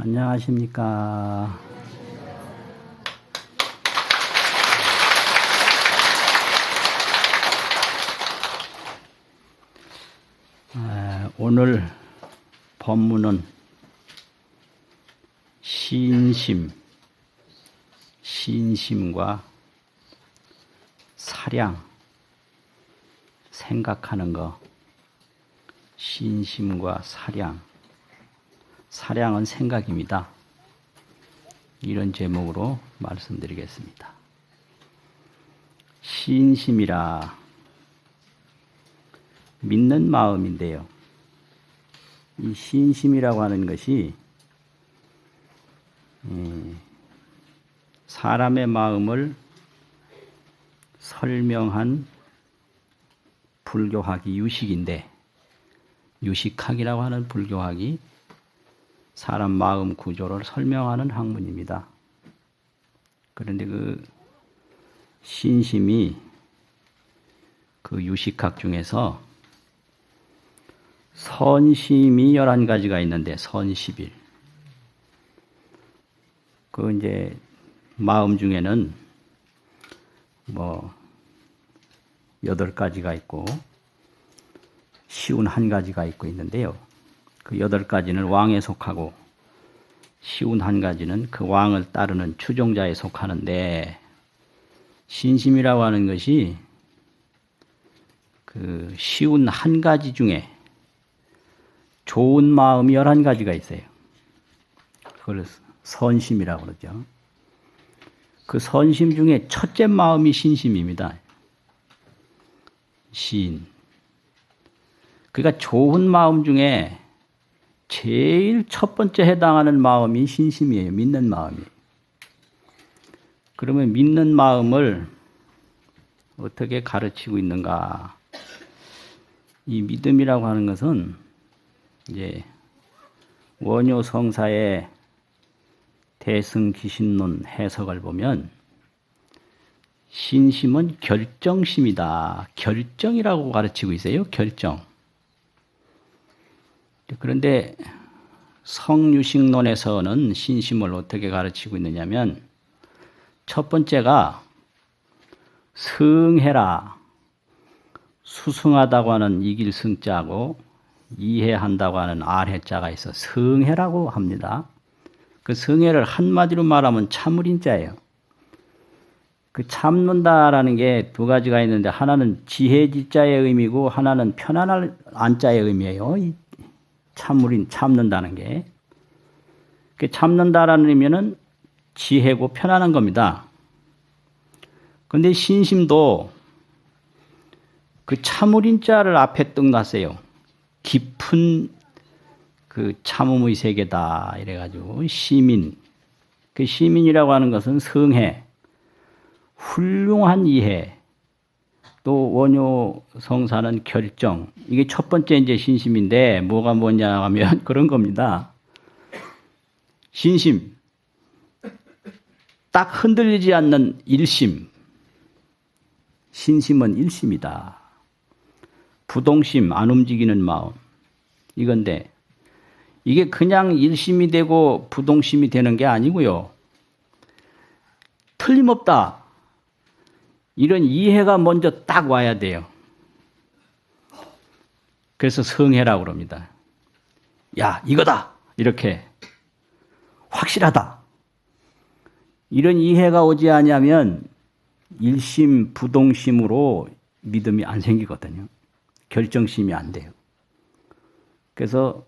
안녕하십니까. 오늘 법문은 신심과 사량, 생각하는 거, 신심과 사량, 사량은 생각입니다. 이런 제목으로 말씀드리겠습니다. 신심이라 믿는 마음인데요. 이 신심이라고 하는 것이 사람의 마음을 설명한 불교학이 유식인데, 유식학이라고 하는 불교학이 사람 마음 구조를 설명하는 학문입니다. 그런데 그 신심이 그 유식학 중에서 선심이 11가지가 있는데, 선십일. 그 이제 마음 중에는 8가지가 있고 쉬운 1가지가 있고 있는데요. 그 8가지는 왕에 속하고 쉬운 1가지는 그 왕을 따르는 추종자에 속하는데, 신심이라고 하는 것이 그 쉬운 1가지 중에 좋은 마음이 11가지가 있어요. 그걸 선심이라고 그러죠. 그 선심 중에 첫째 마음이 신심입니다. 그러니까 좋은 마음 중에 제일 첫 번째 해당하는 마음이 신심이에요. 믿는 마음이. 그러면 믿는 마음을 어떻게 가르치고 있는가? 이 믿음이라고 하는 것은 이제 원효 성사의 대승기신론 해석을 보면 신심은 결정심이다. 결정이라고 가르치고 있어요. 결정. 그런데 성유식론에서는 신심을 어떻게 가르치고 있느냐면, 첫 번째가 성해라. 수승하다고 하는 이길 승자고 이해한다고 하는 알해자가 있어 성해라고 합니다. 그 성해를 한마디로 말하면 참을인자예요. 그 참는다라는 게 2가지가 있는데, 하나는 지혜지자의 의미고 하나는 편안할 안자의 의미예요. 참는다는 게. 그 참는다라는 의미는 지혜고 편안한 겁니다. 그런데 신심도 그 참을인자를 앞에 떡 놨어요. 깊은 그 참음의 세계다 이래가지고 시민. 그 시민이라고 하는 것은 성해, 훌륭한 이해, 또 원효 성사는 결정. 이게 첫 번째 이제 신심인데, 뭐가 뭐냐 하면 그런 겁니다. 신심, 딱 흔들리지 않는 일심. 신심은 일심이다. 부동심, 안 움직이는 마음. 이건데, 이게 그냥 일심이 되고 부동심이 되는 게 아니고요. 틀림없다. 이런 이해가 먼저 딱 와야 돼요. 그래서 성해라고 그럽니다. 야, 이거다. 이렇게. 확실하다. 이런 이해가 오지 않으면 일심, 부동심으로 믿음이 안 생기거든요. 결정심이 안 돼요. 그래서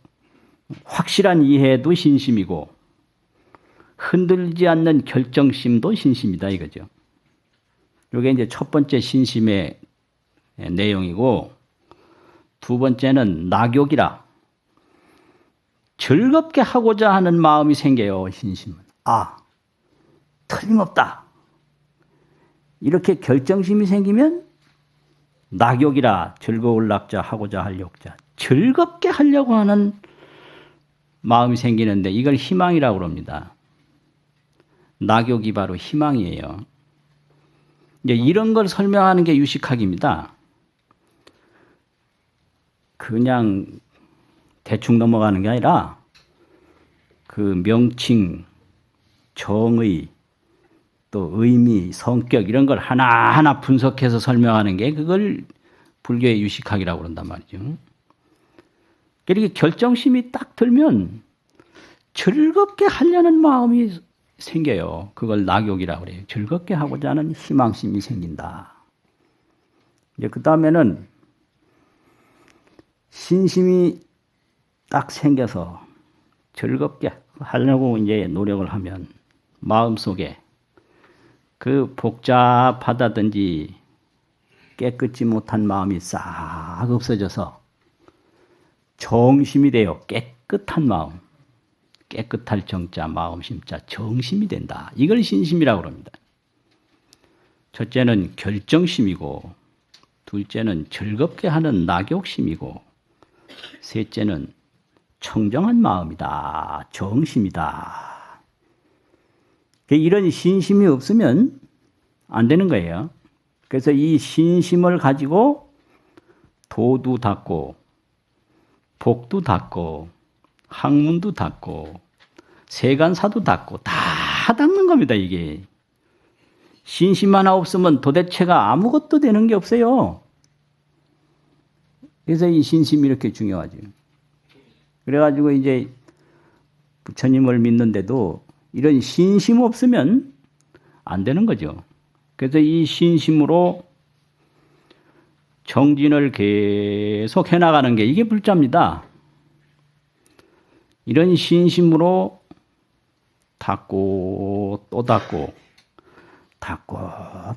확실한 이해도 신심이고 흔들리지 않는 결정심도 신심이다 이거죠. 이게 이제 첫 번째 신심의 내용이고, 2번째는 낙욕이라. 즐겁게 하고자 하는 마음이 생겨요. 신심은. 틀림없다. 이렇게 결정심이 생기면 낙욕이라. 즐거울 낙자, 하고자 할 욕자. 즐겁게 하려고 하는 마음이 생기는데, 이걸 희망이라고 합니다. 낙욕이 바로 희망이에요. 이제 이런 걸 설명하는 게 유식학입니다. 그냥 대충 넘어가는 게 아니라 그 명칭, 정의, 또 의미, 성격 이런 걸 하나하나 분석해서 설명하는 게 그걸 불교의 유식학이라고 그런단 말이죠. 그러니까 결정심이 딱 들면 즐겁게 하려는 마음이 생겨요. 그걸 낙욕이라고 그래요. 즐겁게 하고자 하는 희망심이 생긴다. 이제 그 다음에는 신심이 딱 생겨서 즐겁게 하려고 이제 노력을 하면 마음속에 그 복잡하다든지 깨끗지 못한 마음이 싹 없어져서 정심이 돼요. 깨끗한 마음. 깨끗할 정자, 마음심자, 정심이 된다. 이걸 신심이라고 합니다. 첫째는 결정심이고, 둘째는 즐겁게 하는 낙욕심이고, 셋째는 청정한 마음이다. 정심이다. 이런 신심이 없으면 안 되는 거예요. 그래서 이 신심을 가지고 도도 닦고, 복도 닦고, 학문도 닦고, 세간사도 닦고, 다 닦는 겁니다, 이게. 신심 하나 없으면 도대체가 아무것도 되는 게 없어요. 그래서 이 신심이 이렇게 중요하죠. 그래가지고 이제 부처님을 믿는데도 이런 신심 없으면 안 되는 거죠. 그래서 이 신심으로 정진을 계속 해나가는 게 이게 불자입니다. 이런 신심으로 닦고 또 닦고 닦고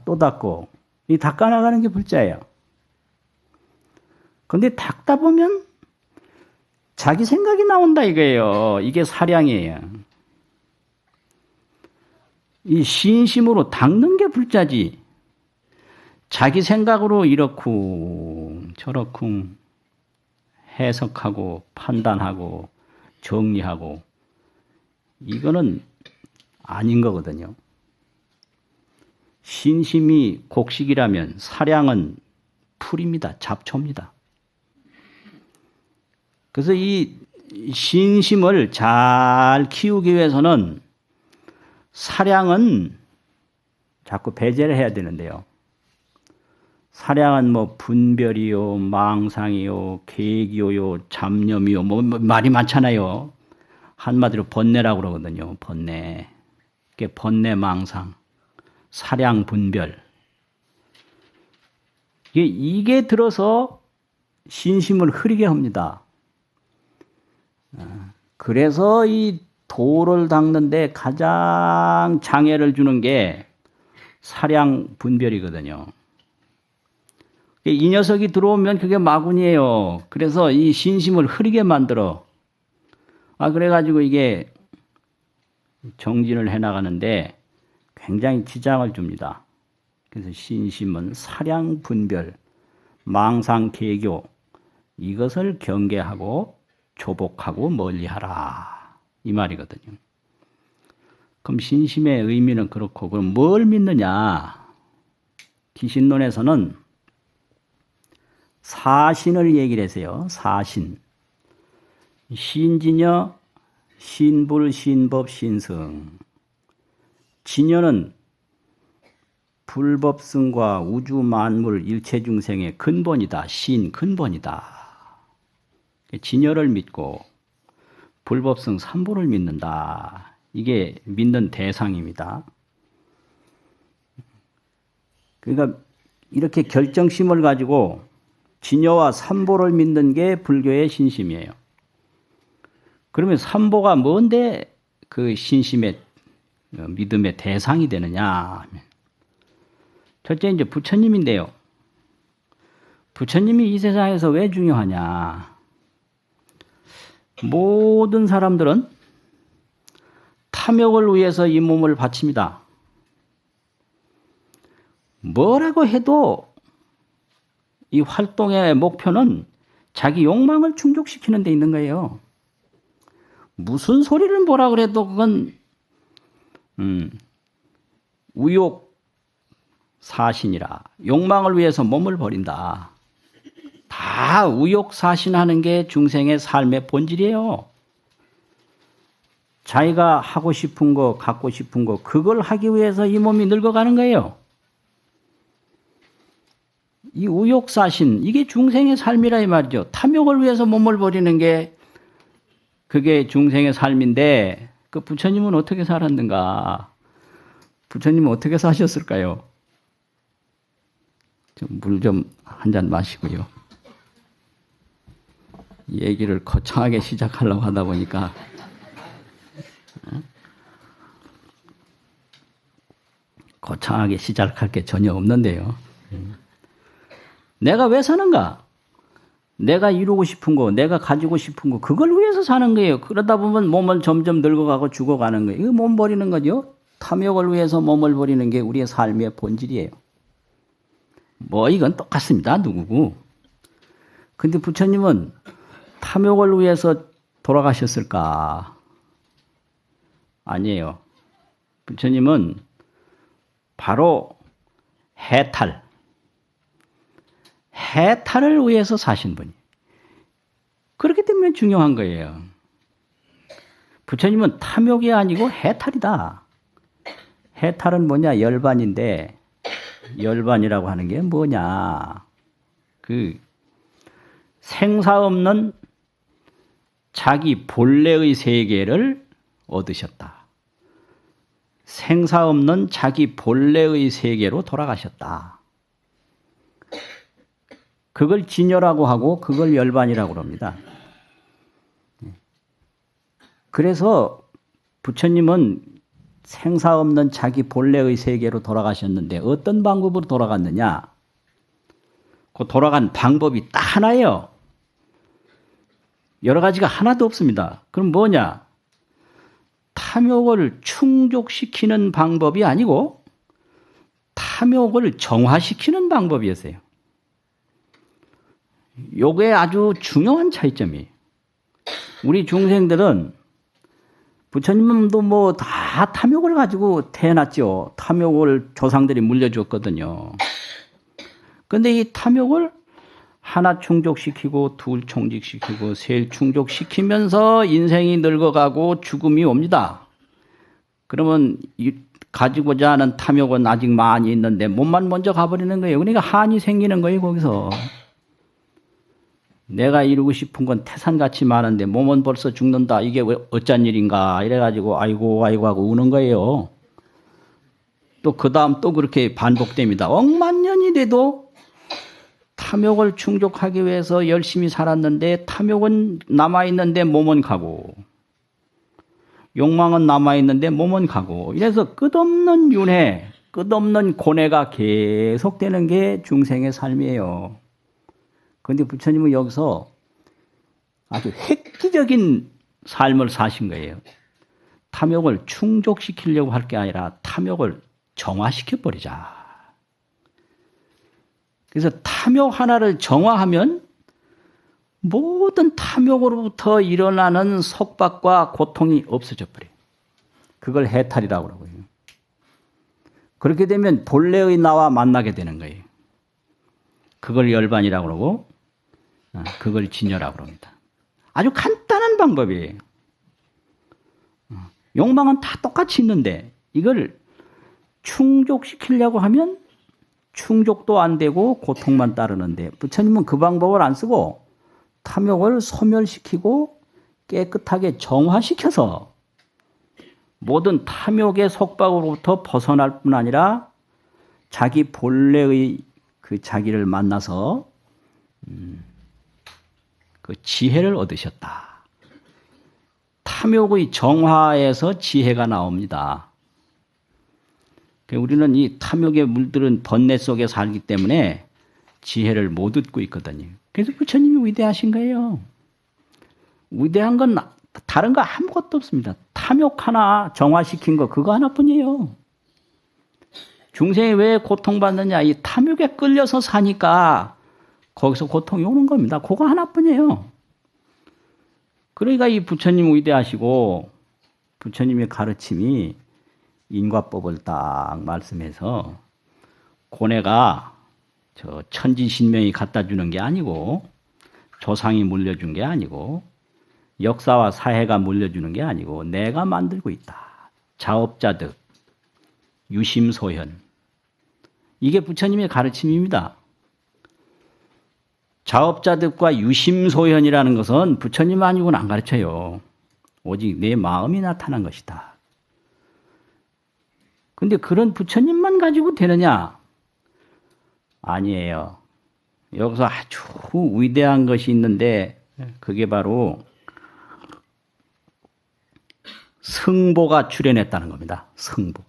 또 닦고 이 닦아나가는 게 불자예요. 그런데 닦다 보면 자기 생각이 나온다 이거예요. 이게 사량이에요. 이 신심으로 닦는 게 불자지. 자기 생각으로 이렇쿵 저렇쿵 해석하고 판단하고 정리하고 이거는 아닌 거거든요. 신심이 곡식이라면 사량은 풀입니다. 잡초입니다. 그래서 이 신심을 잘 키우기 위해서는 사량은 자꾸 배제를 해야 되는데요. 사량은 뭐 분별이요, 망상이요, 계기요, 잡념이요, 뭐 말이 많잖아요. 한마디로 번뇌라고 그러거든요. 번뇌. 그게 번뇌, 망상, 사량, 분별. 이게 들어서 신심을 흐리게 합니다. 그래서 이 도를 닦는데 가장 장애를 주는 게 사량, 분별이거든요. 이 녀석이 들어오면 그게 마군이에요. 그래서 이 신심을 흐리게 만들어. 그래가지고 이게 정진을 해나가는데 굉장히 지장을 줍니다. 그래서 신심은 사량, 분별, 망상, 계교 이것을 경계하고 조복하고 멀리하라 이 말이거든요. 그럼 신심의 의미는 그렇고 그럼 뭘 믿느냐? 기신론에서는 사신을 얘기를 했어요. 사신. 신진여, 신불, 신법, 신성. 진여는 불법성과 우주 만물 일체 중생의 근본이다. 신 근본이다. 진여를 믿고 불법성 삼보를 믿는다. 이게 믿는 대상입니다. 그러니까 이렇게 결정심을 가지고 진여와 삼보를 믿는 게 불교의 신심이에요. 그러면 삼보가 뭔데 그 신심의 믿음의 대상이 되느냐? 첫째 이제 부처님인데요. 부처님이 이 세상에서 왜 중요하냐? 모든 사람들은 탐욕을 위해서 이 몸을 바칩니다. 뭐라고 해도 이 활동의 목표는 자기 욕망을 충족시키는 데 있는 거예요. 무슨 소리를 뭐라 그래도 그건 우욕 사신이라 욕망을 위해서 몸을 버린다. 다 우욕 사신하는 게 중생의 삶의 본질이에요. 자기가 하고 싶은 거, 갖고 싶은 거, 그걸 하기 위해서 이 몸이 늙어가는 거예요. 이 우욕사신, 이게 중생의 삶이라 이 말이죠. 탐욕을 위해서 몸을 버리는 게 그게 중생의 삶인데, 그 부처님은 어떻게 살았는가? 부처님은 어떻게 사셨을까요? 물 좀 한 잔 마시고요. 얘기를 거창하게 시작하려고 하다 보니까 거창하게 시작할 게 전혀 없는데요. 내가 왜 사는가? 내가 이루고 싶은 거, 내가 가지고 싶은 거, 그걸 위해서 사는 거예요. 그러다 보면 몸은 점점 늙어가고 죽어가는 거예요. 이거 몸 버리는 거죠. 탐욕을 위해서 몸을 버리는 게 우리의 삶의 본질이에요. 뭐 이건 똑같습니다. 누구고. 근데 부처님은 탐욕을 위해서 돌아가셨을까? 아니에요. 부처님은 바로 해탈을 위해서 사신 분이에요. 그렇기 때문에 중요한 거예요. 부처님은 탐욕이 아니고 해탈이다. 해탈은 뭐냐? 열반인데, 열반이라고 하는 게 뭐냐? 그 생사 없는 자기 본래의 세계를 얻으셨다. 생사 없는 자기 본래의 세계로 돌아가셨다. 그걸 진여라고 하고 그걸 열반이라고 합니다. 그래서 부처님은 생사 없는 자기 본래의 세계로 돌아가셨는데 어떤 방법으로 돌아갔느냐? 그 돌아간 방법이 딱 하나예요. 여러 가지가 하나도 없습니다. 그럼 뭐냐? 탐욕을 충족시키는 방법이 아니고 탐욕을 정화시키는 방법이었어요. 요게 아주 중요한 차이점이에요. 우리 중생들은 부처님도 뭐 다 탐욕을 가지고 태어났죠. 탐욕을 조상들이 물려줬거든요. 근데 이 탐욕을 하나 충족시키고 둘 충족시키고 셋 충족시키면서 인생이 늙어가고 죽음이 옵니다. 그러면 가지고자 하는 탐욕은 아직 많이 있는데 몸만 먼저 가버리는 거예요. 그러니까 한이 생기는 거예요. 거기서. 내가 이루고 싶은 건 태산같이 많은데 몸은 벌써 죽는다. 이게 왜 어쩐 일인가 이래가지고 아이고 하고 우는 거예요. 또 그 다음 또 그렇게 반복됩니다. 억만 년이 돼도 탐욕을 충족하기 위해서 열심히 살았는데 탐욕은 남아있는데 몸은 가고 욕망은 남아있는데 몸은 가고 이래서 끝없는 윤회, 끝없는 고뇌가 계속되는 게 중생의 삶이에요. 그런데 부처님은 여기서 아주 획기적인 삶을 사신 거예요. 탐욕을 충족시키려고 할 게 아니라 탐욕을 정화시켜버리자. 그래서 탐욕 하나를 정화하면 모든 탐욕으로부터 일어나는 속박과 고통이 없어져 버려요. 그걸 해탈이라고 하고요. 그렇게 되면 본래의 나와 만나게 되는 거예요. 그걸 열반이라고 그러고 그걸 진여라고 합니다. 아주 간단한 방법이에요. 욕망은 다 똑같이 있는데 이걸 충족시키려고 하면 충족도 안 되고 고통만 따르는데 부처님은 그 방법을 안 쓰고 탐욕을 소멸시키고 깨끗하게 정화시켜서 모든 탐욕의 속박으로부터 벗어날 뿐 아니라 자기 본래의 그 자기를 만나서 그 지혜를 얻으셨다. 탐욕의 정화에서 지혜가 나옵니다. 우리는 이 탐욕에 물들은 번뇌 속에 살기 때문에 지혜를 못 얻고 있거든요. 그래서 부처님이 위대하신 거예요. 위대한 건 다른 거 아무것도 없습니다. 탐욕 하나 정화시킨 거 그거 하나뿐이에요. 중생이 왜 고통받느냐? 이 탐욕에 끌려서 사니까 거기서 고통이 오는 겁니다. 그거 하나뿐이에요. 그러니까 이 부처님 위대하시고 부처님의 가르침이 인과법을 딱 말씀해서 고뇌가 저 천지신명이 갖다 주는 게 아니고 조상이 물려준 게 아니고 역사와 사회가 물려주는 게 아니고 내가 만들고 있다. 자업자득, 유심소현. 이게 부처님의 가르침입니다. 자업자득과 유심소현이라는 것은 부처님 아니고는 안 가르쳐요. 오직 내 마음이 나타난 것이다. 근데 그런 부처님만 가지고 되느냐? 아니에요. 여기서 아주 위대한 것이 있는데 그게 바로 승보가 출연했다는 겁니다. 승보.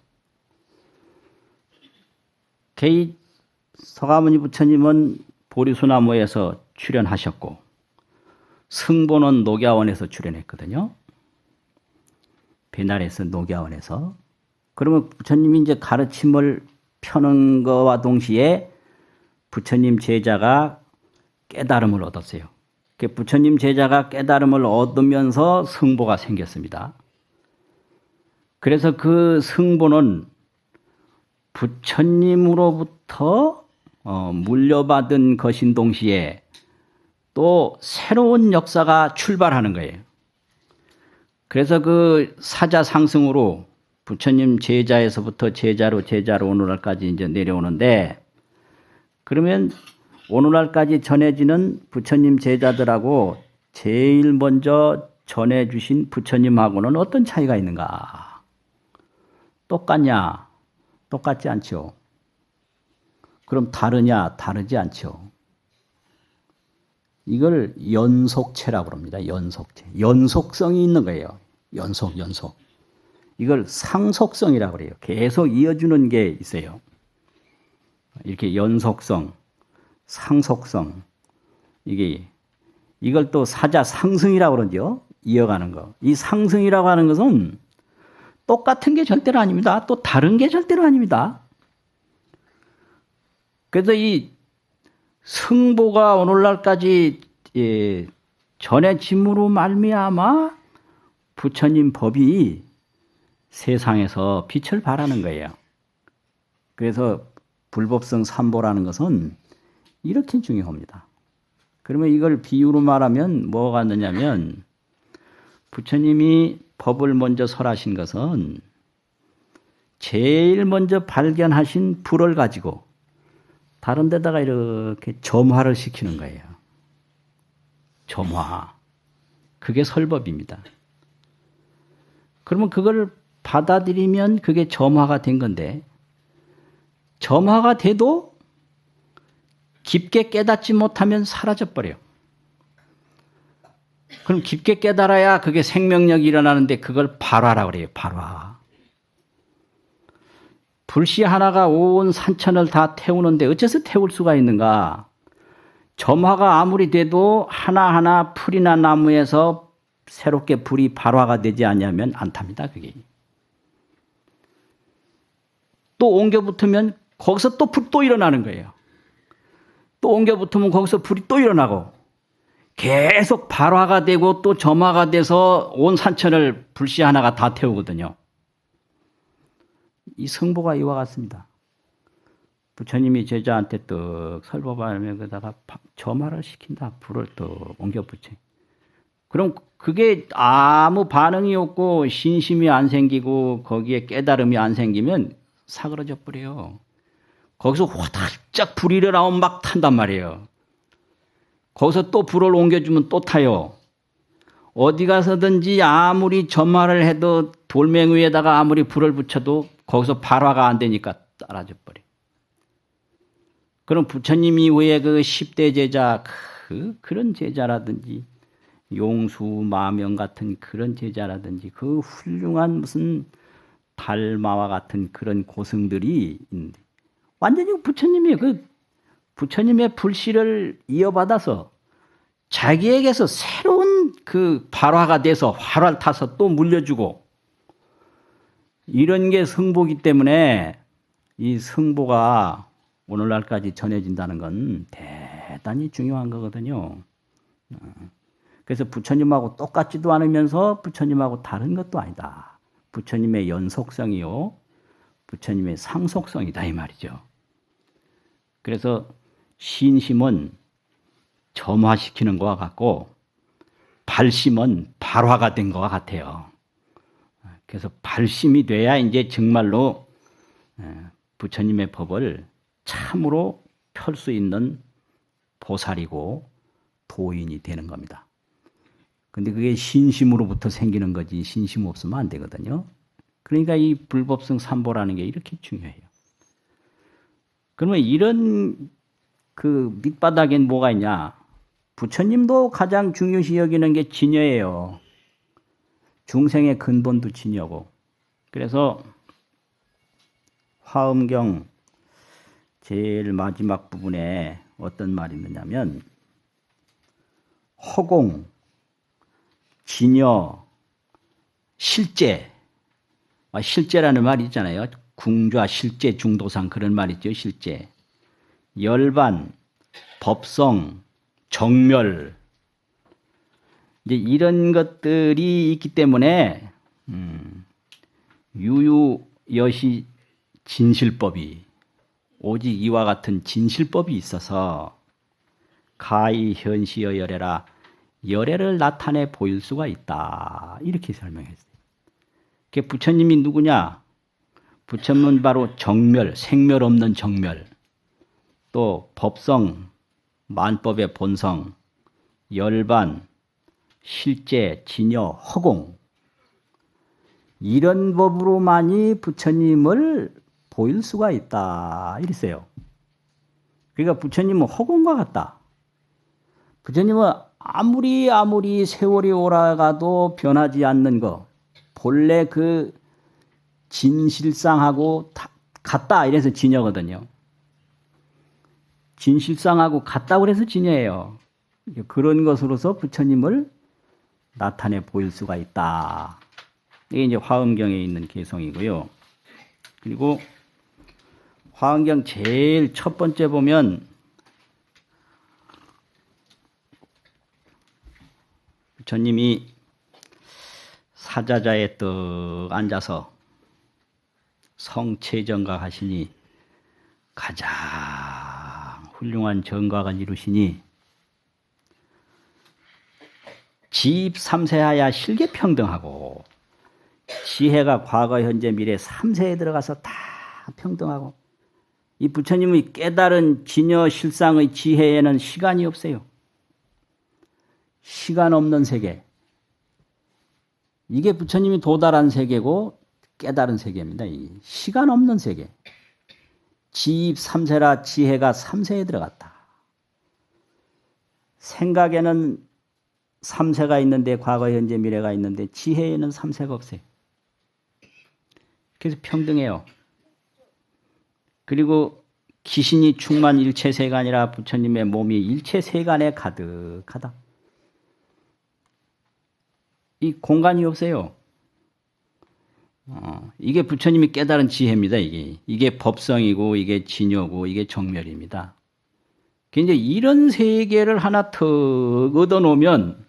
개의 서가모니 부처님은 보리수나무에서 출연하셨고 승보는 녹야원에서 출연했거든요. 배날에서 녹야원에서. 그러면 부처님이 이제 가르침을 펴는 것과 동시에 부처님 제자가 깨달음을 얻었어요. 부처님 제자가 깨달음을 얻으면서 승보가 생겼습니다. 그래서 그 승보는 부처님으로부터 물려받은 것인 동시에 또 새로운 역사가 출발하는 거예요. 그래서 그 사자상승으로 부처님 제자에서부터 제자로 오늘날까지 이제 내려오는데, 그러면 오늘날까지 전해지는 부처님 제자들하고 제일 먼저 전해주신 부처님하고는 어떤 차이가 있는가? 똑같냐? 똑같지 않죠. 그럼 다르냐? 다르지 않죠. 이걸 연속체라고 합니다. 연속체. 연속성이 있는 거예요. 연속. 이걸 상속성이라고 그래요. 계속 이어주는 게 있어요. 이렇게 연속성, 상속성. 이걸 또 사자상승이라고 그러죠. 이어가는 거. 이 상승이라고 하는 것은 똑같은 게 절대로 아닙니다. 또 다른 게 절대로 아닙니다. 그래서 이 승보가 오늘날까지 전해짐으로 말미암아 부처님 법이 세상에서 빛을 발하는 거예요. 그래서 불법성 삼보라는 것은 이렇게 중요합니다. 그러면 이걸 비유로 말하면 뭐가 되냐면, 부처님이 법을 먼저 설하신 것은 제일 먼저 발견하신 불을 가지고 다른 데다가 이렇게 점화를 시키는 거예요. 점화. 그게 설법입니다. 그러면 그걸 받아들이면 그게 점화가 된 건데, 점화가 돼도 깊게 깨닫지 못하면 사라져버려요. 그럼 깊게 깨달아야 그게 생명력이 일어나는데 그걸 발화라고 그래요. 발화. 불씨 하나가 온 산천을 다 태우는데 어째서 태울 수가 있는가? 점화가 아무리 돼도 하나하나 풀이나 나무에서 새롭게 불이 발화가 되지 않으면 안 탑니다. 그게. 또 옮겨 붙으면 거기서 또 불 또 일어나는 거예요. 또 옮겨 붙으면 거기서 불이 또 일어나고, 계속 발화가 되고 또 점화가 돼서 온 산천을 불씨 하나가 다 태우거든요. 이 성보가 이와 같습니다. 부처님이 제자한테 떡 설법하면 그다가 점화를 시킨다. 불을 또 옮겨 붙여. 그럼 그게 아무 반응이 없고 신심이 안 생기고 거기에 깨달음이 안 생기면 사그러져 버려요. 거기서 화들짝 불이 일어나면 막 탄단 말이에요. 거기서 또 불을 옮겨주면 또 타요. 어디 가서든지 아무리 점화를 해도 돌멩이 위에다가 아무리 불을 붙여도 거기서 발화가 안 되니까 떨어져 버려. 그럼 부처님 이후에 그 10대 제자, 그런 제자라든지 용수, 마명 같은 그런 제자라든지 그 훌륭한 무슨 달마와 같은 그런 고승들이 있는데, 완전히 부처님이 부처님의 불씨를 이어받아서 자기에게서 새로운 그 발화가 돼서 활활 타서 또 물려주고, 이런 게 승보기 때문에 이 승보가 오늘날까지 전해진다는 건 대단히 중요한 거거든요. 그래서 부처님하고 똑같지도 않으면서 부처님하고 다른 것도 아니다. 부처님의 연속성이요, 부처님의 상속성이다 이 말이죠. 그래서 신심은 점화시키는 것과 같고 발심은 발화가 된 것 같아요. 그래서 발심이 돼야 이제 정말로 부처님의 법을 참으로 펼 수 있는 보살이고 도인이 되는 겁니다. 근데 그게 신심으로부터 생기는 거지 신심 없으면 안 되거든요. 그러니까 이 불법성 삼보라는 게 이렇게 중요해요. 그러면 이런 그 밑바닥엔 뭐가 있냐? 부처님도 가장 중요시 여기는 게 진여예요. 중생의 근본도 진여고. 그래서 화엄경 제일 마지막 부분에 어떤 말이 있느냐면 허공, 진여, 실제. 실제라는 말이 있잖아요. 궁좌, 실제, 중도상 그런 말 있죠. 실제. 열반, 법성, 정멸. 이제 이런 것들이 있기 때문에 유유여시 진실법이 오직 이와 같은 진실법이 있어서 가히 현시여 열애라 열애를 나타내 보일 수가 있다. 이렇게 설명했어요. 그게 부처님이 누구냐? 부처님은 바로 정멸, 생멸 없는 정멸, 또 법성, 만법의 본성, 열반, 실제, 진여, 허공 이런 법으로만이 부처님을 보일 수가 있다. 이랬어요. 그러니까 부처님은 허공과 같다. 부처님은 아무리 세월이 오라가도 변하지 않는 거 본래 그 진실상하고 같다 이래서 진여거든요. 진실상하고 같다고 그래서 진여예요. 그런 것으로서 부처님을 나타내 보일 수가 있다. 이게 이제 화엄경에 있는 개성이고요. 그리고 화엄경 제일 첫 번째 보면 부처님이 사자자에 떡 앉아서 성체정각 하시니 가장 훌륭한 정각을 이루시니 지입삼세하야 실계평등하고 지혜가 과거 현재 미래 삼세에 들어가서 다 평등하고 이 부처님의 깨달은 진여 실상의 지혜에는 시간이 없어요. 시간 없는 세계. 이게 부처님이 도달한 세계고 깨달은 세계입니다. 시간 없는 세계. 지입 삼세라 지혜가 삼세에 들어갔다. 생각에는 삼세가 있는데 과거, 현재, 미래가 있는데 지혜에는 삼세가 없어요. 그래서 평등해요. 그리고 기신이 충만 일체세간이라 부처님의 몸이 일체세간에 가득하다. 이 공간이 없어요. 이게 부처님이 깨달은 지혜입니다. 이게 법성이고 이게 진여고 이게 정멸입니다. 이제 이런 세계를 하나 더 얻어놓으면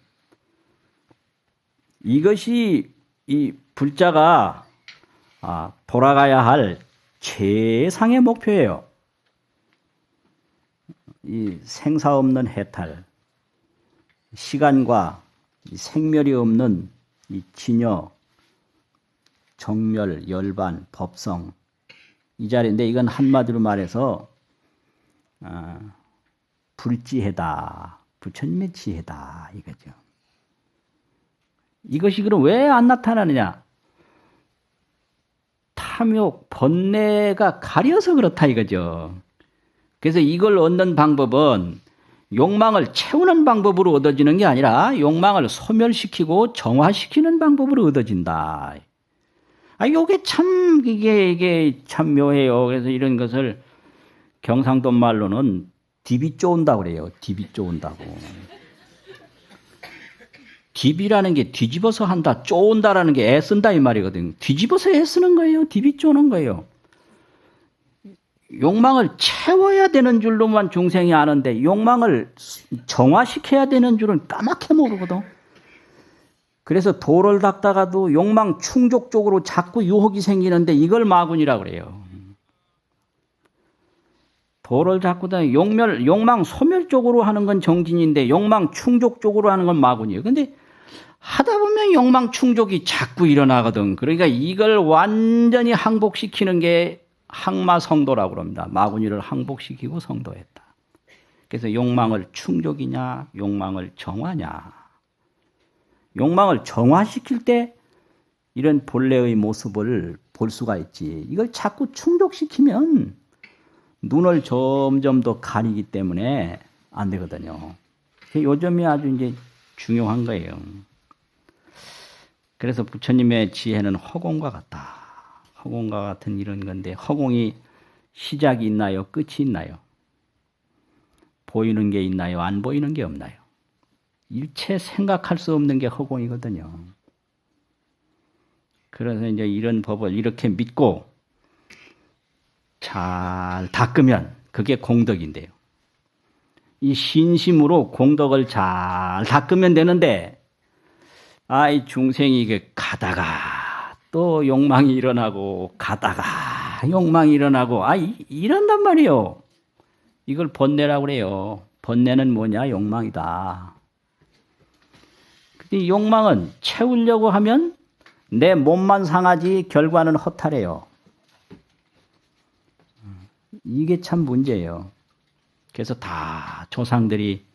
이것이 이 불자가 돌아가야 할 최상의 목표예요. 이 생사 없는 해탈, 시간과 생멸이 없는 이 진여, 정멸, 열반, 법성 이 자리인데 이건 한마디로 말해서 불지혜다. 부처님의 지혜다. 이거죠. 이것이 그럼 왜 안 나타나느냐? 탐욕, 번뇌가 가려서 그렇다 이거죠. 그래서 이걸 얻는 방법은 욕망을 채우는 방법으로 얻어지는 게 아니라 욕망을 소멸시키고 정화시키는 방법으로 얻어진다. 이게 참 묘해요. 그래서 이런 것을 경상도 말로는 디비 쪼온다고 그래요. 디비 쪼온다고. 디비라는 게 뒤집어서 한다, 쪼온다라는 게 애쓴다 이 말이거든요. 뒤집어서 애쓰는 거예요. 디비 쪼는 거예요. 욕망을 채워야 되는 줄로만 중생이 아는데 욕망을 정화시켜야 되는 줄은 까맣게 모르거든. 그래서 도를 닦다가도 욕망 충족 쪽으로 자꾸 유혹이 생기는데 이걸 마군이라고 그래요. 도를 자꾸 다 욕망 소멸 쪽으로 하는 건 정진인데 욕망 충족 쪽으로 하는 건 마군이에요. 근데 하다 보면 욕망 충족이 자꾸 일어나거든. 그러니까 이걸 완전히 항복시키는 게 항마성도라고 합니다. 마구니를 항복시키고 성도했다. 그래서 욕망을 충족이냐, 욕망을 정화냐. 욕망을 정화시킬 때 이런 본래의 모습을 볼 수가 있지. 이걸 자꾸 충족시키면 눈을 점점 더 가리기 때문에 안 되거든요. 요점이 아주 이제 중요한 거예요. 그래서 부처님의 지혜는 허공과 같다. 허공과 같은 이런 건데, 허공이 시작이 있나요? 끝이 있나요? 보이는 게 있나요? 안 보이는 게 없나요? 일체 생각할 수 없는 게 허공이거든요. 그래서 이제 이런 법을 이렇게 믿고 잘 닦으면 그게 공덕인데요. 이 신심으로 공덕을 잘 닦으면 되는데, 이 중생이 이게 가다가 또 욕망이 일어나고, 가다가 욕망이 일어나고, 이런단 말이에요. 이걸 번뇌라고 그래요. 번뇌는 뭐냐? 욕망이다. 근데 욕망은 채우려고 하면 내 몸만 상하지 결과는 허탈해요. 이게 참 문제예요. 그래서 다 조상들이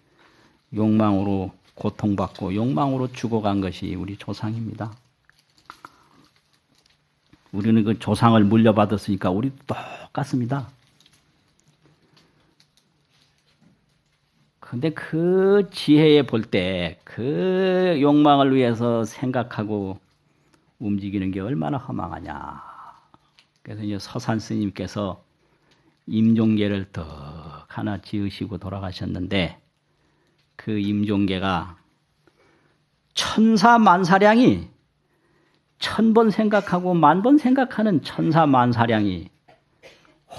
욕망으로 고통받고 욕망으로 죽어간 것이 우리 조상입니다. 우리는 그 조상을 물려받았으니까 우리도 똑같습니다. 근데 그 지혜에 볼 때 그 욕망을 위해서 생각하고 움직이는 게 얼마나 허망하냐. 그래서 이제 서산 스님께서 임종계를 더 하나 지으시고 돌아가셨는데, 그 임종계가 천사만사량이 1000번 생각하고 10,000번 생각하는 천사만사량이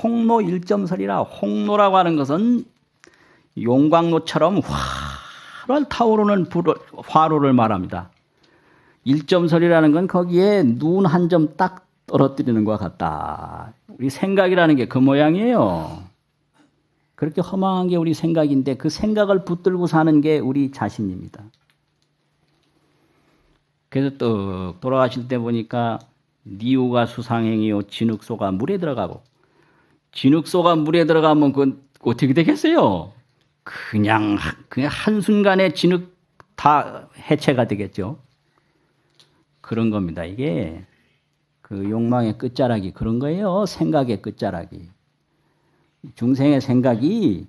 홍로 일점설이라, 홍로라고 하는 것은 용광로처럼 활활 타오르는 화로를 말합니다. 일점설이라는 건 거기에 눈 한 점 딱 떨어뜨리는 것 같다. 우리 생각이라는 게 그 모양이에요. 그렇게 허망한 게 우리 생각인데 그 생각을 붙들고 사는 게 우리 자신입니다. 그래서 또 돌아가실 때 보니까 니우가 수상행이요 진흙소가 물에 들어가고, 진흙소가 물에 들어가면 그건 어떻게 되겠어요? 그냥 한순간에 진흙 다 해체가 되겠죠. 그런 겁니다. 이게 그 욕망의 끝자락이 그런 거예요. 생각의 끝자락이. 중생의 생각이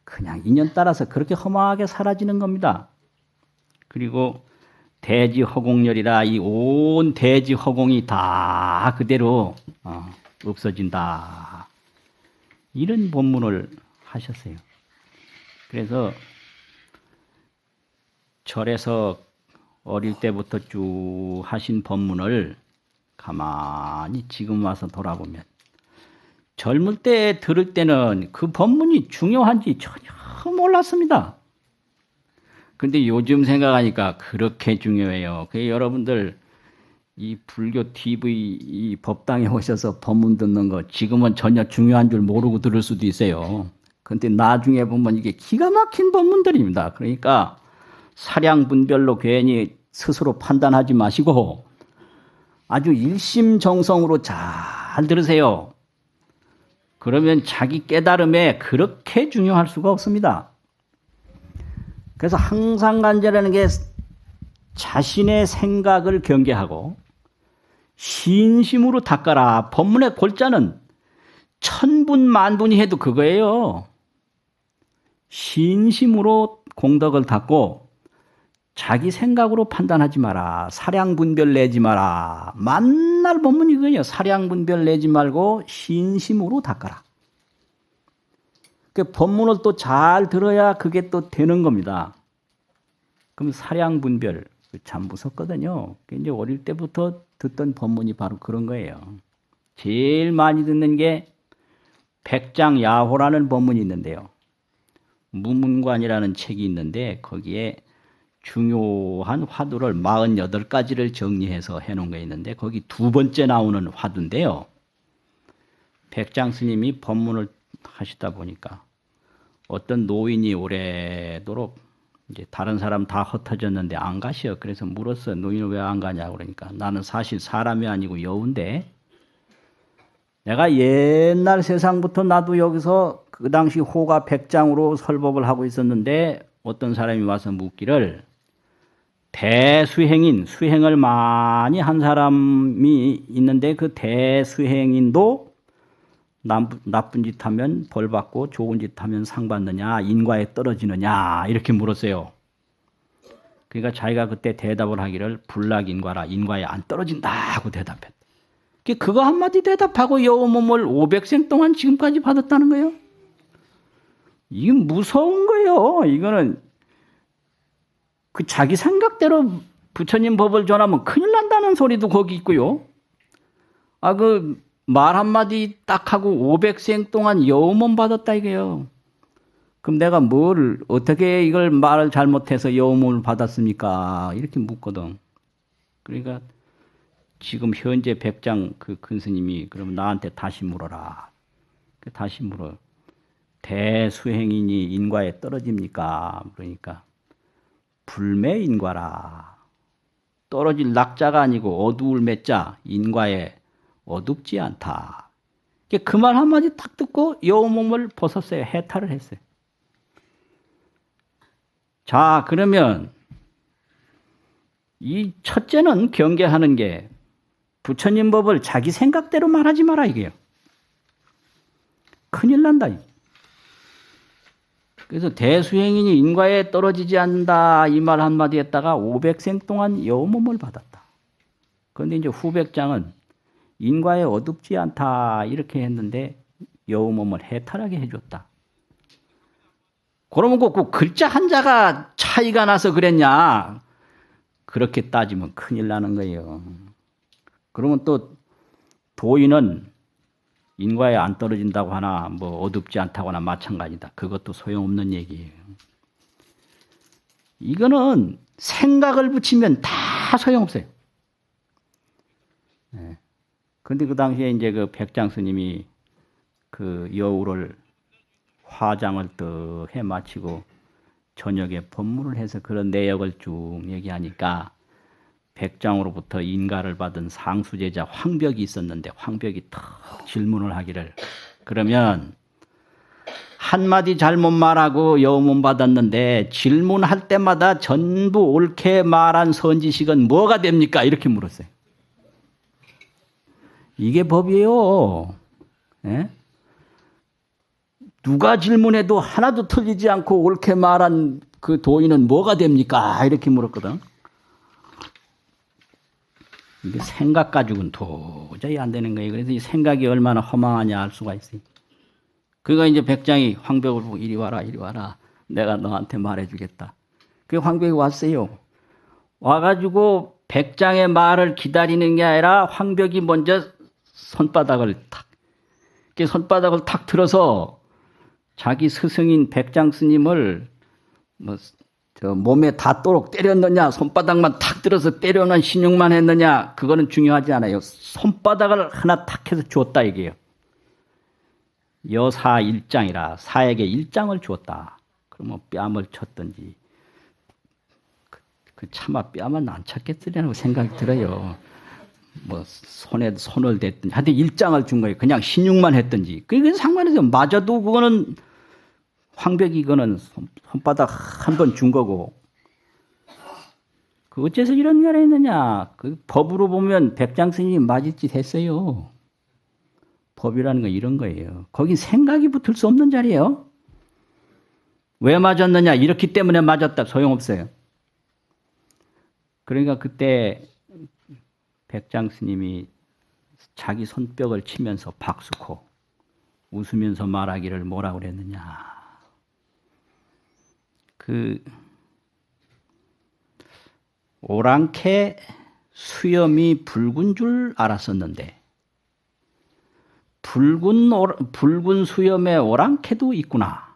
그냥 인연 따라서 그렇게 허망하게 사라지는 겁니다. 그리고 대지 허공열이라, 이 온 대지 허공이 다 그대로 없어진다. 이런 본문을 하셨어요. 그래서 절에서 어릴 때부터 쭉 하신 법문을 가만히 지금 와서 돌아보면, 젊을 때 들을 때는 그 법문이 중요한지 전혀 몰랐습니다. 근데 요즘 생각하니까 그렇게 중요해요. 그 여러분들 이 불교 TV 이 법당에 오셔서 법문 듣는 거 지금은 전혀 중요한 줄 모르고 들을 수도 있어요. 근데 나중에 보면 이게 기가 막힌 법문들입니다. 그러니까 사량분별로 괜히 스스로 판단하지 마시고 아주 일심정성으로 잘 들으세요. 그러면 자기 깨달음에 그렇게 중요할 수가 없습니다. 그래서 항상 간절하는 게 자신의 생각을 경계하고 신심으로 닦아라. 법문의 골자는 천분 만분이 해도 그거예요. 신심으로 공덕을 닦고 자기 생각으로 판단하지 마라. 사량분별 내지 마라. 만날 법문이 그거예요. 사량분별 내지 말고 신심으로 닦아라. 그 법문을 또 잘 들어야 그게 또 되는 겁니다. 그럼 사량분별 참 무섭거든요. 이제 어릴 때부터 듣던 법문이 바로 그런 거예요. 제일 많이 듣는 게 백장야호라는 법문이 있는데요. 무문관이라는 책이 있는데 거기에 중요한 화두를 48가지를 정리해서 해놓은 게 있는데 거기 두 번째 나오는 화두인데요. 백장 스님이 법문을 하시다 보니까 어떤 노인이 오래도록 이제 다른 사람 다 흩어졌는데 안 가시오. 그래서 물었어. 너희는 왜 안 가냐고. 그러니까 나는 사실 사람이 아니고 여우인데 내가 옛날 세상부터 나도 여기서 그 당시 호가 백장으로 설법을 하고 있었는데 어떤 사람이 와서 묻기를 대수행인, 수행을 많이 한 사람이 있는데 그 대수행인도 나쁜 짓 하면 벌 받고 좋은 짓 하면 상 받느냐, 인과에 떨어지느냐 이렇게 물었어요. 그러니까 자기가 그때 대답을 하기를 불락인과라, 인과에 안 떨어진다 하고 대답했다. 그거 한마디 대답하고 여우 몸을 500생 동안 지금까지 받았다는 거예요. 이게 무서운 거예요. 이거는 그 자기 생각대로 부처님 법을 전하면 큰일 난다는 소리도 거기 있고요. 그 말 한마디 딱 하고 500생 동안 여우 몸 받았다 이거예요. 그럼 내가 어떻게 이걸 말을 잘못해서 여우 몸을 받았습니까? 이렇게 묻거든. 그러니까 지금 현재 백장 그 큰 스님이 그러면 나한테 다시 물어라. 다시 물어. 대수행인이 인과에 떨어집니까? 그러니까 불매인과라. 떨어질 낙자가 아니고 어두울 매자, 인과에 어둡지 않다. 그 말 한마디 딱 듣고 여우 몸을 벗었어요. 해탈을 했어요. 자, 그러면 이 첫째는 경계하는 게 부처님 법을 자기 생각대로 말하지 마라 이게요. 큰일 난다. 그래서 대수행인이 인과에 떨어지지 않는다 이 말 한마디 했다가 500생 동안 여우 몸을 받았다. 그런데 이제 후백장은 인과에 어둡지 않다 이렇게 했는데 여우 몸을 해탈하게 해줬다. 그러면 그 글자 한자가 차이가 나서 그랬냐? 그렇게 따지면 큰일 나는 거예요. 그러면 또 도인은 인과에 안 떨어진다고 하나 뭐 어둡지 않다고 하나 마찬가지다. 그것도 소용없는 얘기예요. 이거는 생각을 붙이면 다 소용없어요. 네. 근데 그 당시에 이제 그 백장 스님이 그 여우를 화장을 또 해 마치고 저녁에 법문을 해서 그런 내역을 쭉 얘기하니까 백장으로부터 인가를 받은 상수제자 황벽이 있었는데 황벽이 탁 질문을 하기를 그러면 한마디 잘못 말하고 여우몸 받았는데 질문할 때마다 전부 옳게 말한 선지식은 뭐가 됩니까? 이렇게 물었어요. 이게 법이에요. 예? 누가 질문해도 하나도 틀리지 않고 옳게 말한 그 도인은 뭐가 됩니까? 이렇게 물었거든. 이게 생각 가지고는 도저히 안 되는 거예요. 그래서 이 생각이 얼마나 허망하냐 알 수가 있어요. 그러니까 이제 백장이 황벽을 보고 이리 와라, 이리 와라. 내가 너한테 말해주겠다. 그 황벽이 왔어요. 와가지고 백장의 말을 기다리는 게 아니라 황벽이 먼저 손바닥을 탁 들어서 자기 스승인 백장 스님을 몸에 닿도록 때렸느냐, 손바닥만 탁 들어서 때려놓은 신용만 했느냐, 그거는 중요하지 않아요. 손바닥을 하나 탁 해서 줬다 이게요. 여사 일장이라 사에게 일장을 주었다. 그러면 뺨을 쳤든지 그 차마 뺨은 안 쳤겠으리라고 생각이 들어요. 뭐 손에 손을 댔든지 하여튼 일장을 준 거예요. 그냥 신용만 했든지 그게 상관없어요. 맞아도 그거는 황벽이 이거는 손바닥 한 번 준 거고 그 어째서 이런 말을 했느냐. 그 법으로 보면 백장 스님이 맞을 짓 했어요. 법이라는 건 이런 거예요. 거긴 생각이 붙을 수 없는 자리예요. 왜 맞았느냐. 이렇기 때문에 맞았다. 소용없어요. 그러니까 그때 백장 스님이 자기 손뼉을 치면서 박수코 웃으면서 말하기를 뭐라고 그랬느냐. 그 오랑캐 수염이 붉은 줄 알았었는데 붉은 수염에 오랑캐도 있구나.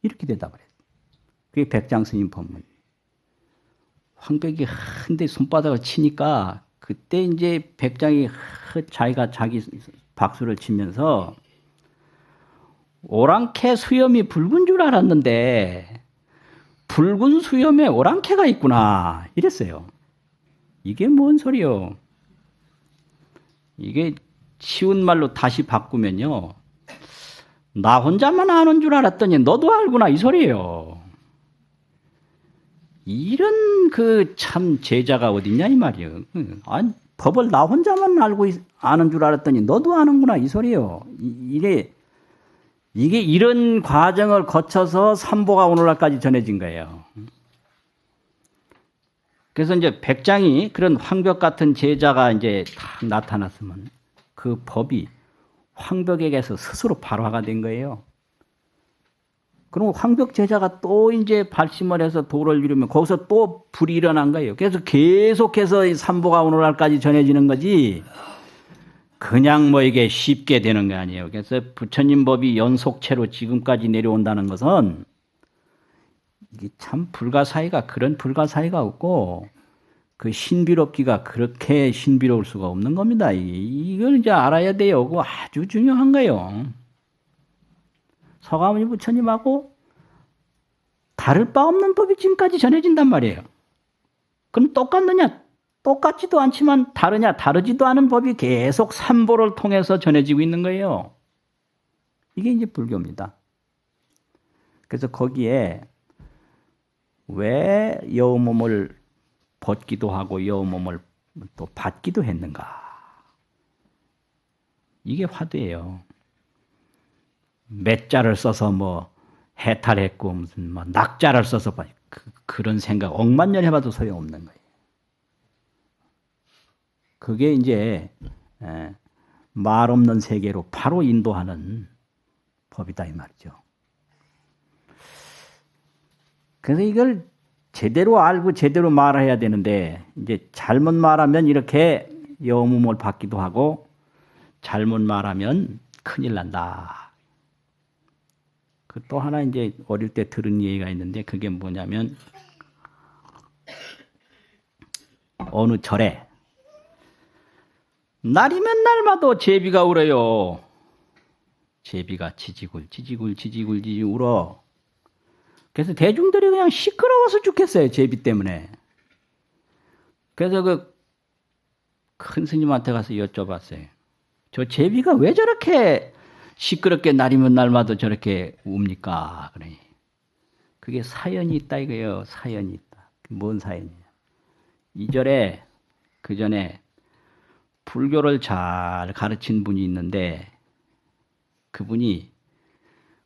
이렇게 대답을 했어요. 그게 백장 스님 법문. 황벽이 한데 손바닥을 치니까 그때 이제 백장이 자기가 자기 박수를 치면서 오랑캐 수염이 붉은 줄 알았는데 붉은 수염에 오랑캐가 있구나 이랬어요. 이게 뭔 소리요? 이게 쉬운 말로 다시 바꾸면요. 나 혼자만 아는 줄 알았더니 너도 알구나 이 소리예요. 이런 그 참 제자가 어딨냐 이 말이에요. 아니 법을 나 혼자만 아는 줄 알았더니 너도 아는구나 이 소리예요. 이게 이런 과정을 거쳐서 삼보가 오늘날까지 전해진 거예요. 그래서 이제 백장이 그런 황벽 같은 제자가 이제 딱 나타났으면 그 법이 황벽에게서 스스로 발화가 된 거예요. 그럼 황벽 제자가 또 이제 발심을 해서 도를 이루면 거기서 또 불이 일어난 거예요. 그래서 계속해서 이 삼보가 오늘날까지 전해지는 거지 그냥 뭐 이게 쉽게 되는 게 아니에요. 그래서 부처님 법이 연속체로 지금까지 내려온다는 것은 이게 참 불가사의가 그런 불가사의가 없고 그 신비롭기가 그렇게 신비로울 수가 없는 겁니다. 이걸 이제 알아야 돼요. 그거 아주 중요한 거예요. 서가모니 부처님하고 다를 바 없는 법이 지금까지 전해진단 말이에요. 그럼 똑같느냐? 똑같지도 않지만 다르냐? 다르지도 않은 법이 계속 삼보를 통해서 전해지고 있는 거예요. 이게 이제 불교입니다. 그래서 거기에 왜 여우 몸을 벗기도 하고 여우 몸을 또 받기도 했는가? 이게 화두예요. 맷자를 써서 뭐 해탈했고 무슨 뭐 낙자를 써서 그런 생각 억만년 해봐도 소용없는 거예요. 그게 이제 말 없는 세계로 바로 인도하는 법이다 이 말이죠. 그래서 이걸 제대로 알고 제대로 말해야 되는데 이제 잘못 말하면 이렇게 여우몸을 받기도 하고 잘못 말하면 큰일 난다. 그 또 하나 이제 어릴 때 들은 얘기가 있는데 그게 뭐냐면 어느 절에 날이면 날마다 제비가 울어요. 제비가 지지굴 울어. 그래서 대중들이 그냥 시끄러워서 죽겠어요. 제비 때문에. 그래서 그 큰 스님한테 가서 여쭤봤어요. 저 제비가 왜 저렇게 시끄럽게 날이면 날마다 저렇게 웁니까? 그러니 그게 사연이 있다 이거예요. 사연이 있다. 뭔 사연이냐? 이절에 그 전에 불교를 잘 가르친 분이 있는데 그분이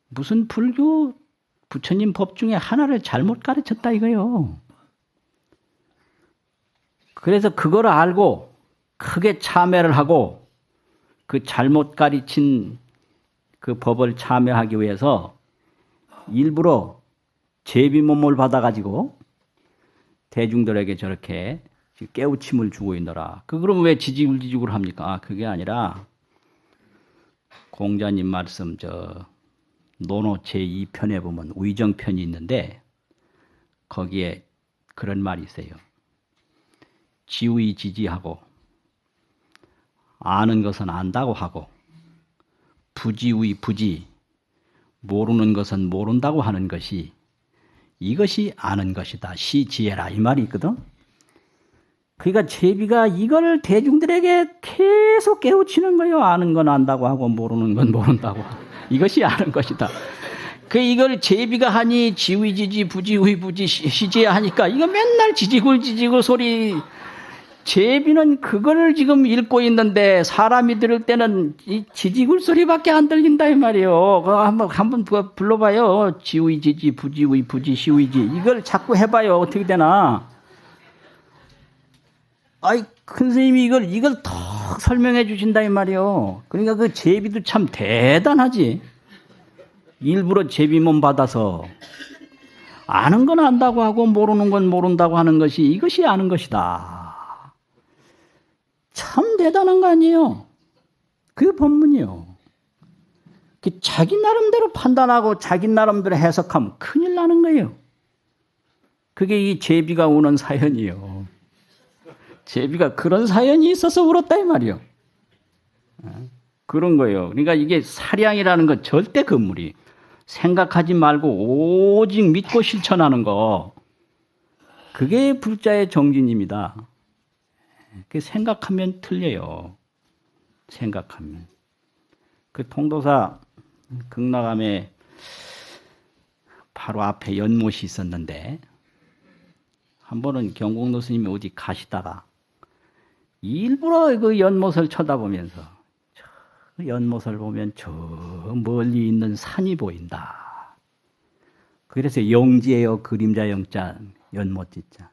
무슨 불교 부처님 법 중에 하나를 잘못 가르쳤다 이거예요. 그래서 그걸 알고 크게 참회를 하고 그 잘못 가르친 그 법을 참회하기 위해서 일부러 제비 몸을 받아가지고 대중들에게 저렇게 깨우침을 주고 있노라. 그럼 왜 지지굴 합니까? 아, 그게 아니라 공자님 말씀 논어 제2편에 보면 의정편이 있는데 거기에 그런 말이 있어요. 지의지지하고 아는 것은 안다고 하고 부지 모르는 것은 모른다고 하는 것이 이것이 아는 것이다. 시지혜라 이 말이 있거든. 그러니까 제비가 이걸 대중들에게 계속 깨우치는 거예요. 아는 건 안다고 하고 모르는 건 모른다고. 이것이 아는 것이다. 이걸 제비가 하니 지위지지 부지 시지혜 하니까 이거 맨날 지지굴 소리. 제비는 그걸 지금 읽고 있는데 사람이 들을 때는 이 지지굴 소리밖에 안 들린다 이 말이에요. 한번 불러봐요. 지위지지 부지 시위지 이걸 자꾸 해봐요. 어떻게 되나? 아이 큰 스님이 이걸 더 설명해 주신다 이 말이에요. 그러니까 그 제비도 참 대단하지. 일부러 제비 몸 받아서 아는 건 안다고 하고 모르는 건 모른다고 하는 것이 이것이 아는 것이다. 참 대단한 거 아니에요? 그게 법문이요. 자기 나름대로 판단하고 자기 나름대로 해석하면 큰일 나는 거예요. 그게 이 제비가 우는 사연이에요. 제비가 그런 사연이 있어서 울었다 이 말이에요. 그런 거예요. 그러니까 이게 사량이라는 건 절대 건물이 생각하지 말고 오직 믿고 실천하는 거. 그게 불자의 정진입니다. 그 생각하면 틀려요. 생각하면. 그 통도사 극락암에 바로 앞에 연못이 있었는데 한 번은 경공도 스님이 어디 가시다가 일부러 그 연못을 쳐다보면서 그 연못을 보면 저 멀리 있는 산이 보인다. 그래서 영지예요. 그림자 영자 연못 짓자.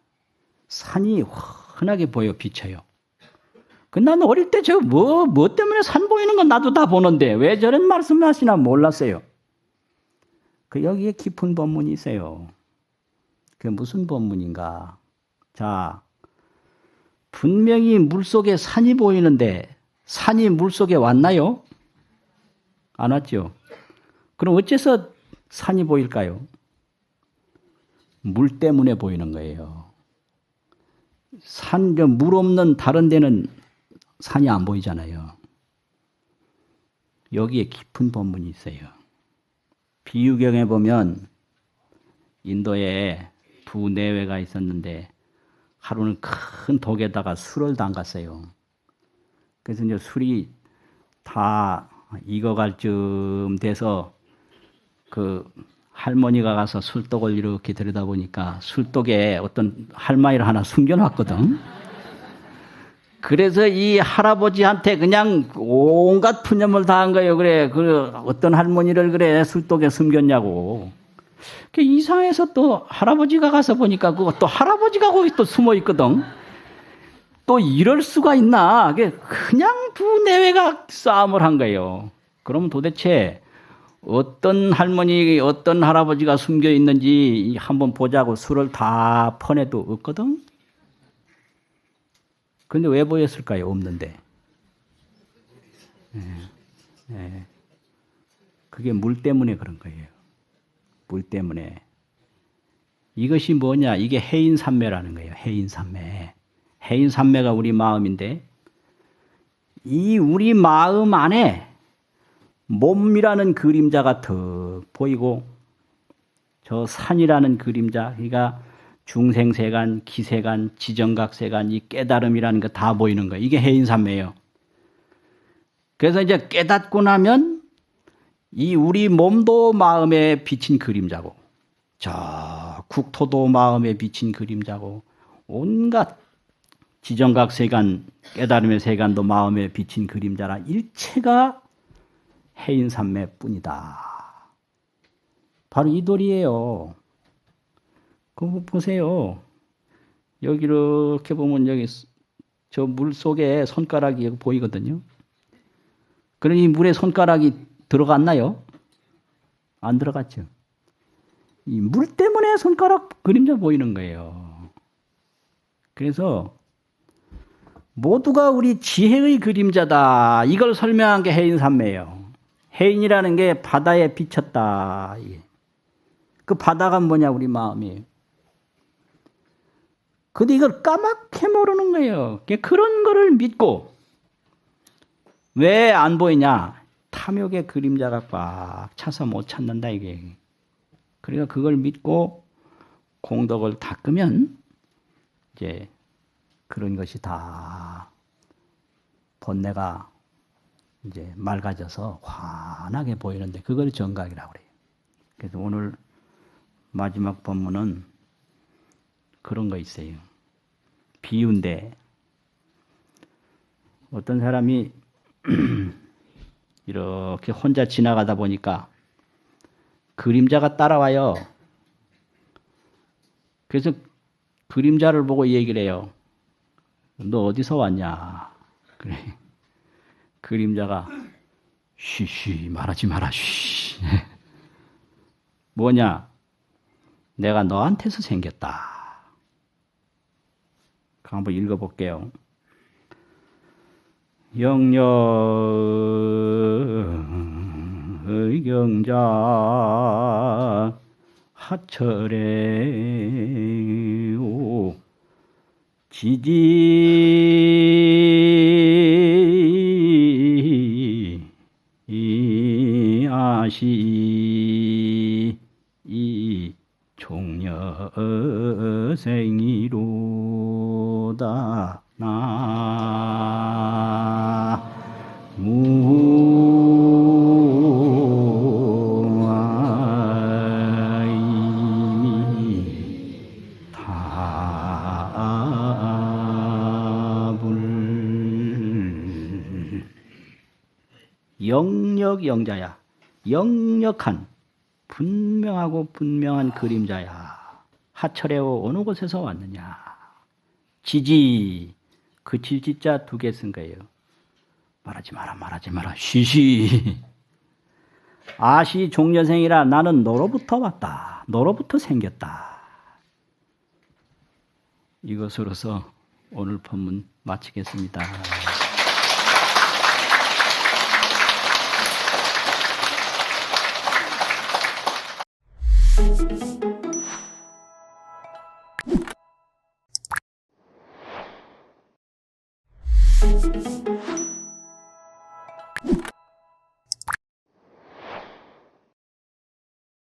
산이 환하게 보여 비쳐요. 그 나는 어릴 때 저 뭐 때문에 산 보이는 건 나도 다 보는데 왜 저런 말씀하시나 몰랐어요. 그 여기에 깊은 법문이 있어요. 그 무슨 법문인가? 자, 분명히 물속에 산이 보이는데 산이 물속에 왔나요? 안 왔죠? 그럼 어째서 산이 보일까요? 물 때문에 보이는 거예요. 물 없는 다른 데는 산이 안 보이잖아요. 여기에 깊은 법문이 있어요. 비유경에 보면 인도에 두 내외가 있었는데 하루는 큰 독에다가 술을 담갔어요. 그래서 이제 술이 다 익어갈 쯤 돼서 그 할머니가 가서 술독을 이렇게 들여다보니까 술독에 어떤 할마리를 하나 숨겨놨거든. 그래서 이 할아버지한테 그냥 온갖 푸념을 다한 거예요. 그래, 그 어떤 할머니를 그래 술독에 숨겼냐고. 그 이상해서 또 할아버지가 가서 보니까 그거 또 할아버지가 거기 또 숨어 있거든. 또 이럴 수가 있나? 그냥 두 내외가 싸움을 한 거예요. 그럼 도대체 어떤 할머니, 어떤 할아버지가 숨겨 있는지 한번 보자고 술을 다 퍼내도 없거든. 근데 왜 보였을까요? 없는데. 그게 물 때문에 그런 거예요. 물 때문에. 이것이 뭐냐? 이게 해인산매라는 거예요. 해인산매. 해인산매가 우리 마음인데 이 우리 마음 안에 몸이라는 그림자가 더 보이고 저 산이라는 그림자, 그러니까 중생세간, 기세간, 지정각세간, 이 깨달음이라는 거 다 보이는 거예요. 이게 해인산매예요. 그래서 이제 깨닫고 나면 이 우리 몸도 마음에 비친 그림자고 저 국토도 마음에 비친 그림자고 온갖 지정각세간, 깨달음의 세간도 마음에 비친 그림자라 일체가 해인산매뿐이다. 바로 이 도리예요. 그거 보세요. 여기 이렇게 보면 여기 저 물 속에 손가락이 보이거든요. 그러니 물에 손가락이 들어갔나요? 안 들어갔죠. 이 물 때문에 손가락 그림자 보이는 거예요. 그래서 모두가 우리 지혜의 그림자다. 이걸 설명한 게 해인산매예요. 해인이라는 게 바다에 비쳤다. 그 바다가 뭐냐? 우리 마음이에요. 근데 이걸 까맣게 모르는 거예요. 그런 거를 믿고 왜 안 보이냐? 탐욕의 그림자가 꽉 차서 못 찾는다 이게. 그러니까 그걸 믿고 공덕을 닦으면 이제 그런 것이 다 본내가 이제 맑아져서 환하게 보이는데 그걸 정각이라고 그래요. 그래서 오늘 마지막 법문은 그런 거 있어요. 비유인데 어떤 사람이 이렇게 혼자 지나가다 보니까 그림자가 따라와요. 그래서 그림자를 보고 얘기를 해요. 너 어디서 왔냐? 그래. 그림자가 쉬쉬 말하지 마라. 쉬. 뭐냐? 내가 너한테서 생겼다. 한번 읽어볼게요. 영녀의 경자 하철에 오 지지 아시 중생이로다 나무 영력영자야. 영력한 분명하고 분명한 그림자야. 하철에오 어느 곳에서 왔느냐. 지지. 그 지지자 두 개 쓴 거예요. 말하지 마라. 쉬시. 아시 종려생이라 나는 너로부터 왔다. 너로부터 생겼다. 이것으로서 오늘 법문 마치겠습니다.